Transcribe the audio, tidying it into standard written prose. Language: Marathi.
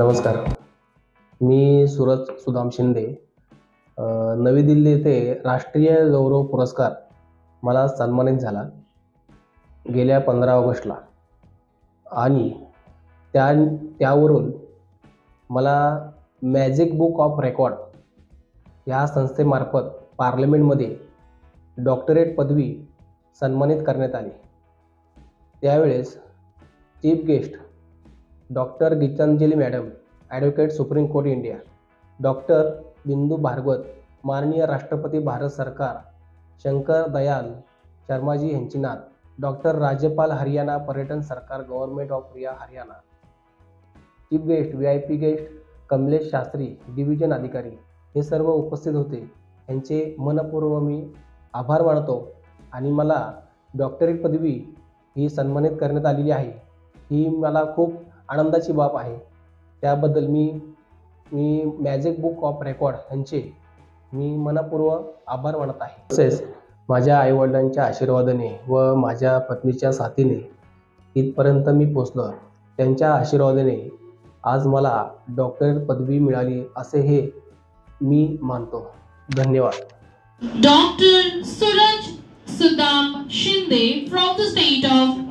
नमस्कार. मी सूरज सुदाम शिंदे. नवी दिल्ली येथे राष्ट्रीय गौरव पुरस्कार मला सन्मानित झाला गेल्या 15 ऑगस्टला आणि त्यावरून मला मॅजिक बुक ऑफ रेकॉर्ड ह्या संस्थेमार्फत पार्लमेंटमध्ये डॉक्टरेट पदवी सन्मानित करण्यात आली. त्यावेळेस chief guest doctor Gitanjali madam, advocate supreme court India, doctor Bindu Bhargavat, माननीय राष्ट्रपती भारत सरकार, शंकर दयाल शर्माजी यांची नात, डॉक्टर राज्यपाल हरियाणा पर्यटन सरकार, government of Haryana, chief guest VIP guest Kamlesh Shastri, division अधिकारी, हे सर्व उपस्थित होते. यांचे मनपूर्वक मी आभार मानतो आणि मला डॉक्टरेट पदवी ही सन्मानित करण्यात आलेली आहे. ही मला खूप आनंदाची बाब आहे. त्याबद्दल मी मॅजिक बुक ऑफ रेकॉर्ड यांचे मी मनपूर्वक आभार मानत आहे. तसेच माझ्या आईवडिलांच्या आशीर्वादाने व माझ्या पत्नीच्या साथीने इथपर्यंत मी पोचलो. त्यांच्या आशीर्वादाने आज मला डॉक्टरेट पदवी मिळाली असे हे मी मानतो. धन्यवाद. Dr. Suraj Sudam Shinde from the state of